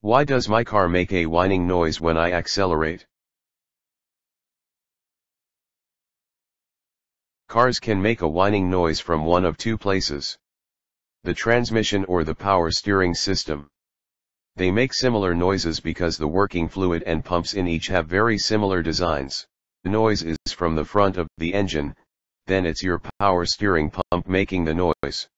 Why does my car make a whining noise when I accelerate? Cars can make a whining noise from one of two places: the transmission or the power steering system. They make similar noises because the working fluid and pumps in each have very similar designs. The noise is from the front of the engine, then it's your power steering pump making the noise.